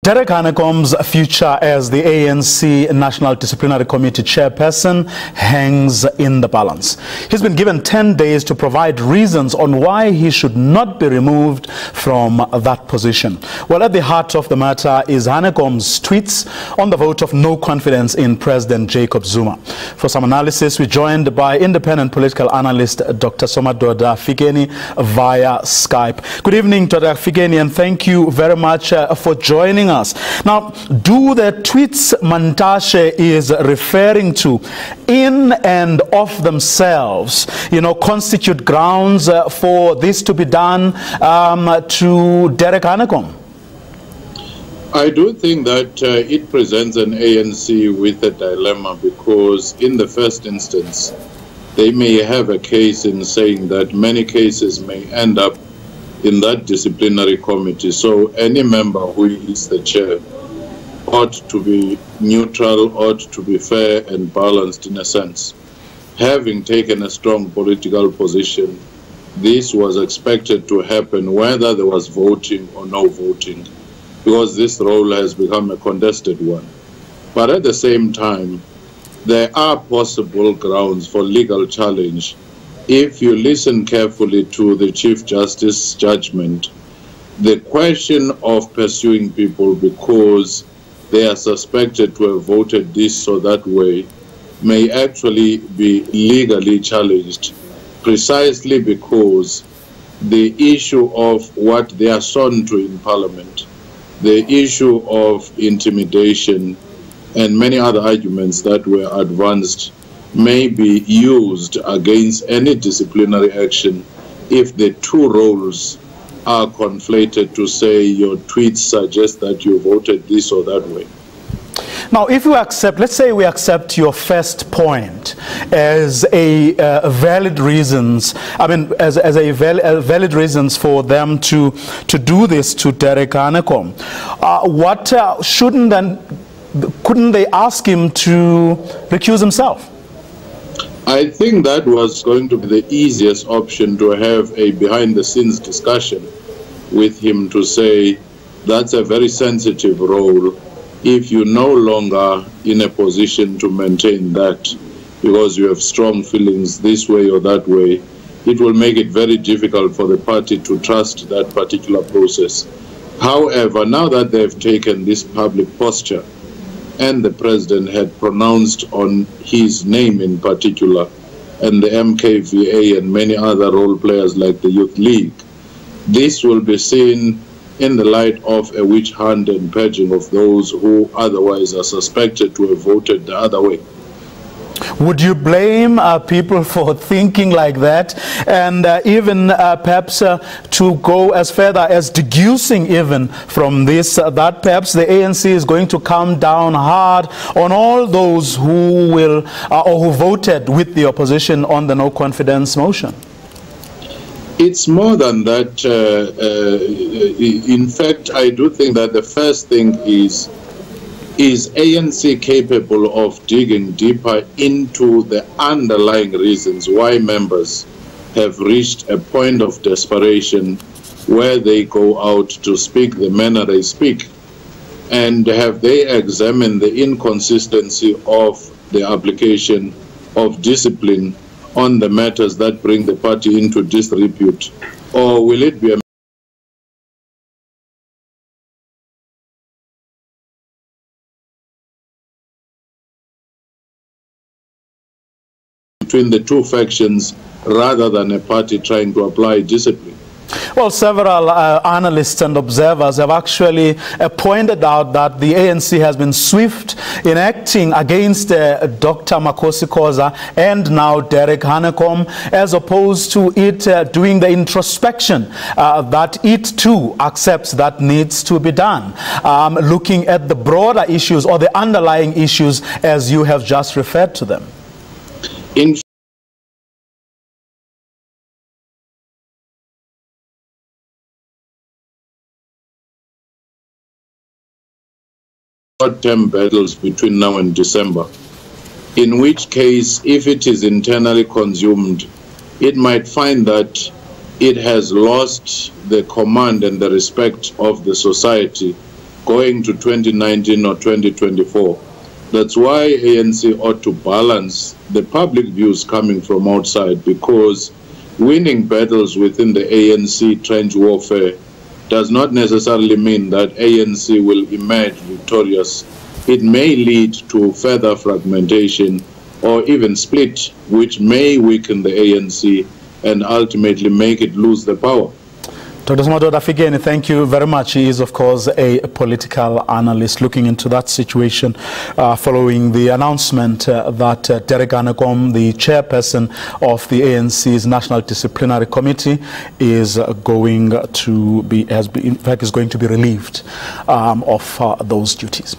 Derek Hanekom's future as the ANC National Disciplinary Committee chairperson hangs in the balance. He's been given 10 days to provide reasons on why he should not be removed from that position. Well, at the heart of the matter is Hanekom's tweets on the vote of no confidence in President Jacob Zuma. For some analysis, we're joined by independent political analyst Dr. Somadoda Fikeni via Skype. Good evening, Dr. Fikeni, and thank you very much for joining us. Now, do the tweets Mantashe is referring to in and of themselves, constitute grounds for this to be done to Derek Hanekom? I do think that it presents an ANC with a dilemma, because in the first instance, they may have a case in saying that many cases may end up in that disciplinary committee. So any member who is the chair ought to be neutral, ought to be fair and balanced in a sense. Having taken a strong political position, this was expected to happen whether there was voting or no voting, because this role has become a contested one. But at the same time, there are possible grounds for legal challenge. If you listen carefully to the Chief Justice's judgment, the question of pursuing people because they are suspected to have voted this or that way may actually be legally challenged, precisely because the issue of what they are sworn to in Parliament, the issue of intimidation, and many other arguments that were advanced may be used against any disciplinary action if the two roles are conflated to say your tweets suggest that you voted this or that way. Now, if you accept, let's say we accept your first point as a valid reasons, valid reasons for them to do this to Derek Hanekom, couldn't they ask him to recuse himself? I think that was going to be the easiest option, to have a behind-the-scenes discussion with him to say that's a very sensitive role. If you're no longer in a position to maintain that because you have strong feelings this way or that way, it will make it very difficult for the party to trust that particular process. However, now that they've taken this public posture, and the president had pronounced on his name in particular, and the MKVA and many other role players like the Youth League, this will be seen in the light of a witch hunt and purging of those who otherwise are suspected to have voted the other way. Would you blame people for thinking like that, and even perhaps to go as further as deducing even from this that perhaps the ANC is going to come down hard on all those who will or who voted with the opposition on the no confidence motion? It's more than that. In fact, I do think that the first thing is ANC capable of digging deeper into the underlying reasons why members have reached a point of desperation where they go out to speak the manner they speak? And have they examined the inconsistency of the application of discipline on the matters that bring the party into disrepute? Or will it be a between the two factions rather than a party trying to apply discipline? Well, several analysts and observers have actually pointed out that the ANC has been swift in acting against Dr. Makosi Khoza and now Derek Hanekom, as opposed to it doing the introspection that it too accepts that needs to be done, looking at the broader issues or the underlying issues as you have just referred to them. In short-term battles between now and December, in which case, if it is internally consumed, it might find that it has lost the command and the respect of the society going to 2019 or 2024. That's why ANC ought to balance the public views coming from outside, because winning battles within the ANC trench warfare does not necessarily mean that ANC will emerge victorious. It may lead to further fragmentation or even split, which may weaken the ANC and ultimately make it lose the power. Dr. Smadoda Figeni, thank you very much. He is, of course, a political analyst looking into that situation following the announcement that Derek Hamekon, the chairperson of the ANC's National Disciplinary Committee, is going to be, in fact, is going to be relieved of those duties.